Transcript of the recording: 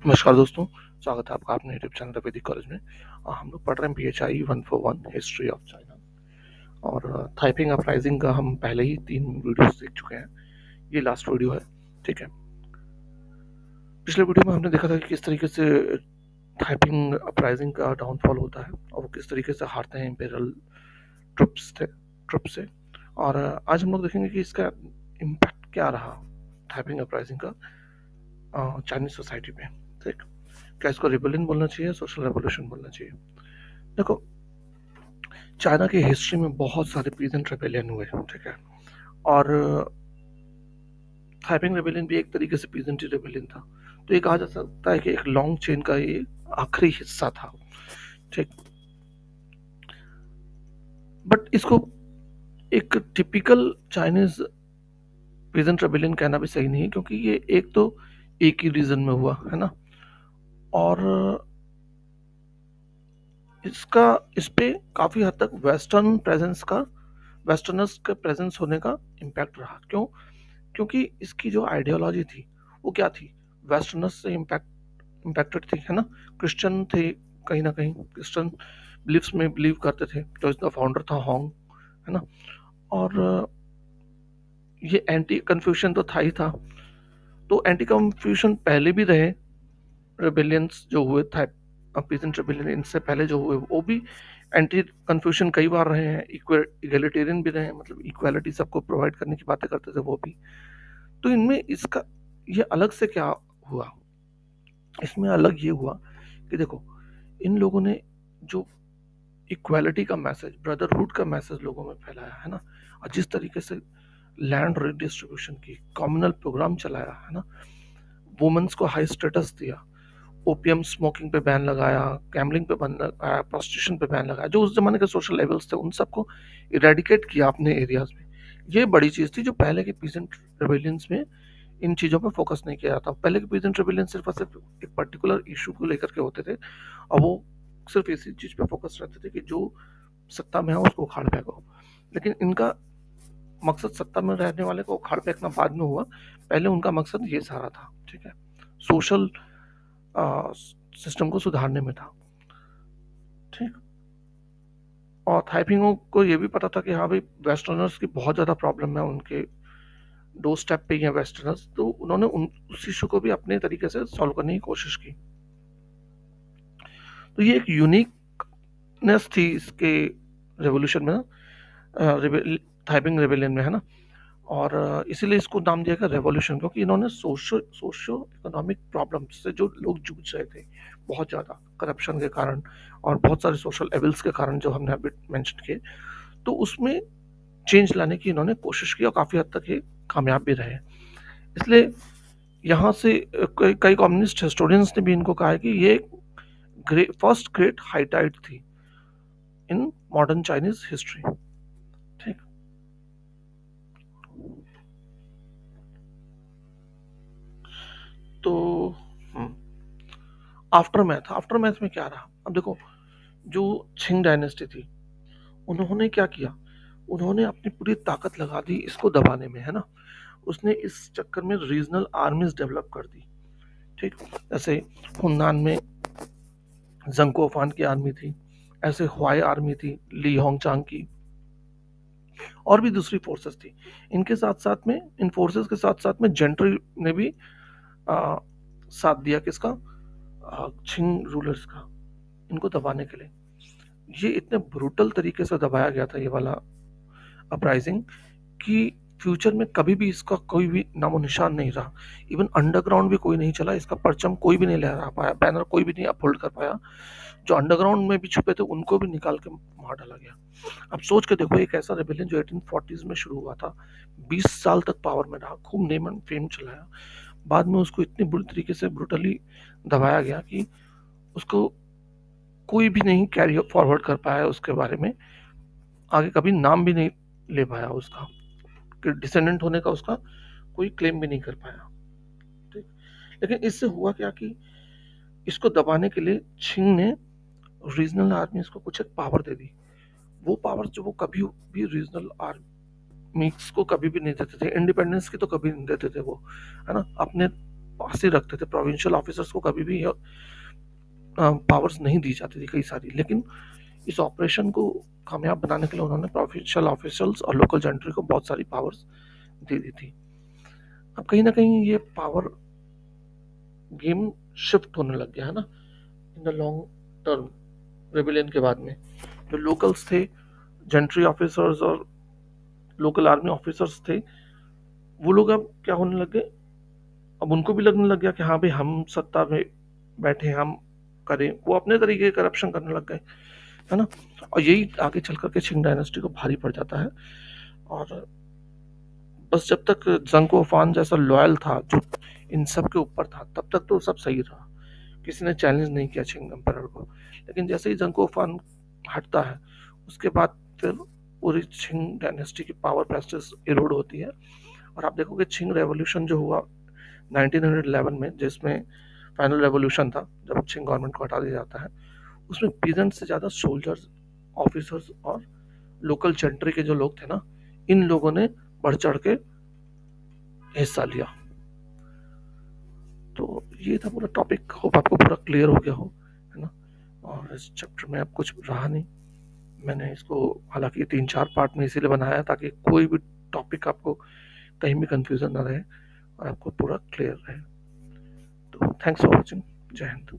नमस्कार दोस्तों, स्वागत है आपका अपने यूट्यूब चैनल द वैदिक कॉलेज में। हम लोग पढ़ रहे हैं PHI 141 हिस्ट्री ऑफ चाइना। और थाइपिंग अपराइजिंग का हम पहले ही 3 वीडियोस देख चुके हैं। ये लास्ट वीडियो है, ठीक है। पिछले वीडियो में हमने देखा था कि किस तरीके से थाइपिंग अपराइजिंग का डाउनफॉल होता है और वो किस तरीके से हारते हैं इंपीरियल ट्रुप से। और आज हम लोग देखेंगे कि इसका इम्पैक्ट क्या रहा थाइपिंग अपराइजिंग का चाइनीज सोसाइटी पे, ठीक। क्या इसको रिबेलियन बोलना चाहिए, सोशल रेवोल्यूशन बोलना चाहिए? देखो, चाइना की हिस्ट्री में बहुत सारे पीजेंट रेबेलियन हुए, ठीक है। और थाइपिंग रेबेलियन भी एक तरीके से पीजेंट रेबेलियन था। तो ये कहा जा सकता है कि एक लॉन्ग चेन का ये आखिरी हिस्सा था, ठीक। बट इसको एक टिपिकल चाइनीज पीजेंट रेबेलियन कहना भी सही नहीं है, क्योंकि ये एक तो एक ही रीजन में हुआ है ना। और इसका इस पे काफी हद तक वेस्टर्नर्स के प्रेजेंस होने का इम्पैक्ट रहा। क्यों? क्योंकि इसकी जो आइडियोलॉजी थी वो क्या थी, वेस्टर्नर्स से इम्पैक्टेड थी, है ना। क्रिश्चियन थे, कहीं ना कहीं क्रिश्चियन बिलीफ्स में बिलीव करते थे। जो इसका फाउंडर था होंग, है ना। और ये एंटी कन्फ्यूशन तो था ही था। तो एंटी कन्फ्यूशन पहले भी रहे, रेबेलियंस जो हुए था, पीसेंट रेबेलियन इनसे पहले जो हुए वो भी एंटी कन्फ्यूशन कई बार रहे हैं। इक्वलिटेरियन भी रहे हैं, मतलब इक्वालिटी सबको प्रोवाइड करने की बातें करते थे वो भी। तो इनमें इसका ये अलग से क्या हुआ, इसमें अलग ये हुआ कि देखो, इन लोगों ने जो इक्वालिटी का मैसेज, ब्रदरहुड का मैसेज लोगों में फैलाया, है ना। और जिस तरीके से लैंड रिडिस्ट्रीब्यूशन की कम्युनल प्रोग्राम चलाया, है ना, वुमेन्स को हाई स्टेटस दिया, ओपियम स्मोकिंग पे बैन लगाया, गैम्बलिंग पे बैन लगाया, प्रोस्टिट्यूशन पे बैन लगाया, जो उस जमाने के सोशल लेवल्स थे उन सबको इरेडिकेट किया अपने एरियाज में। ये बड़ी चीज थी जो पहले के पीसेंट रेबेलियंस में इन चीज़ों पर फोकस नहीं किया जाता। पहले के पीजेंट रेबेलियन सिर्फ और सिर्फ एक पर्टिकुलर इशू को लेकर के होते थे, और वो सिर्फ इसी चीज़ पे फोकस रहते थे कि जो सत्ता में है उसको उखाड़ फेंको। लेकिन इनका मकसद सत्ता में रहने वाले को उखाड़ फेंकना बाद में हुआ, पहले उनका मकसद ये सारा था, ठीक है, सोशल सिस्टम को सुधारने में था, ठीक। और थाइपिंगों को ये भी पता था कि हाँ भाई, वेस्टर्नर्स की बहुत ज़्यादा प्रॉब्लम है, उनके दो स्टेप पे ही है वेस्टर्नर्स। तो उन्होंने उस इशू को भी अपने तरीके से सॉल्व करने की कोशिश की। तो ये एक यूनिकनेस थी इसके रेवोल्यूशन में, थाइपिंग रेबेलियन में, है ना। और इसीलिए इसको नाम दिया गया रेवोल्यूशन, क्योंकि इन्होंने सोशो इकोनॉमिक प्रॉब्लम से जो लोग जूझ रहे थे बहुत ज़्यादा करप्शन के कारण और बहुत सारे सोशल एविल्स के कारण जो हमने अभी मेंशन किए, तो उसमें चेंज लाने की इन्होंने कोशिश की और काफ़ी हद तक ये कामयाब भी रहे। इसलिए यहाँ से कई कम्युनिस्ट हिस्टोरियंस ने भी इनको कहा है कि ये फर्स्ट ग्रेट हाइटाइट थी इन मॉडर्न चाइनीज हिस्ट्री, ठीक। तो आफ्टर मैथ में क्या रहा, अब देखो, जो छिंग डायनेस्टी थी उन्होंने क्या किया, उन्होंने अपनी पूरी ताकत लगा दी इसको दबाने में, है ना। उसने इस चक्कर में रीजनल आर्मीज डेवलप कर दी, ठीक। जैसे हुन्नान में जंगको फान की आर्मी थी, ऐसे हुआई आर्मी थी ली होंगचांग की, और भी दूसरी फोर्सेस थी। इनके साथ साथ में, इन फोर्सेस के साथ साथ में जेंट्री ने भी आ, साथ दिया किसका, छिंग रूलर्स का, इनको दबाने के लिए। ये इतने ब्रूटल तरीके से दबाया गया था ये वाला अपराइजिंग कि फ्यूचर में कभी भी इसका कोई भी नामो निशान नहीं रहा। इवन अंडरग्राउंड भी कोई नहीं चला, इसका परचम कोई भी नहीं लहरा पाया, बैनर कोई भी नहीं अपहोल्ड कर पाया। जो अंडरग्राउंड में भी छुपे थे उनको भी निकाल के मार डाला गया। अब सोच के देखो, एक ऐसा रेबेलियन जो 1840s में शुरू हुआ था, 20 साल तक पावर में रहा, खूब नेम एंड फेम चलाया, बाद में उसको इतनी बुरी तरीके से ब्रुटली दबाया गया कि उसको कोई भी नहीं कैरी फॉरवर्ड कर पाया, उसके बारे में आगे कभी नाम भी नहीं ले पाया उसका, कि डिसेंडेंट होने का उसका कोई क्लेम भी नहीं कर पाया, ठीक। लेकिन इससे हुआ क्या कि इसको दबाने के लिए छिंग ने रीजनल आर्मीज को कुछ एक पावर दे दी। वो पावर जो वो कभी भी रीजनल आर्मीज को कभी भी नहीं देते थे, इंडिपेंडेंस की तो कभी नहीं देते थे वो, है ना। अपने पास ही रखते थे। प्रोविंशियल ऑफिसर्स को कभी भी पावर्स नहीं दी जाती थी कई सारी, लेकिन इस ऑपरेशन को कामयाब बनाने के लिए उन्होंने प्रोविंशियल ऑफिसर्स और लोकल जेंट्री को बहुत सारी पावर्स दे दी थी। अब कहीं ना कहीं ये पावर गेम शिफ्ट होने लग गया है ना in the long term. Rebellion के बाद में जो लोकल्स थे, जेंट्री ऑफिसर्स और लोकल आर्मी ऑफिसर्स थे, वो लोग अब क्या होने लग गए, अब उनको भी लगने लग गया कि हाँ भाई हम सत्ता में बैठे हैं, हम करें। वो अपने तरीके के करप्शन करने लग गए, है ना। और यही आगे चल करके छिंग डायनेस्टी को भारी पड़ जाता है। और बस जब तक जंग फान जैसा लॉयल था जो इन सब के ऊपर था, तब तक तो सब सही रहा, किसी ने चैलेंज नहीं किया छिंग एम्परर को। लेकिन जैसे ही जंग फान हटता है, उसके बाद फिर पूरी छिंग डायनेस्टी की पावर प्रेस्टिज इरोड होती है। और आप देखोगे छिंग रेवोल्यूशन जो हुआ 1911 में, जिसमें फाइनल रेवोल्यूशन था जब छिंग गवर्नमेंट को हटा दिया जाता है, उसमें पीजेंट से ज़्यादा सोल्जर्स, ऑफिसर्स और लोकल जेंट्री के जो लोग थे ना, इन लोगों ने बढ़ चढ़ के हिस्सा लिया। तो ये था पूरा टॉपिक, होप आपको पूरा क्लियर हो गया हो, है ना। और इस चैप्टर में अब कुछ रहा नहीं, मैंने इसको हालांकि 3-4 पार्ट में इसीलिए बनाया ताकि कोई भी टॉपिक आपको कहीं भी कंफ्यूजन ना रहे और आपको पूरा क्लियर रहे। तो थैंक्स फॉर वॉचिंग। जय हिंद।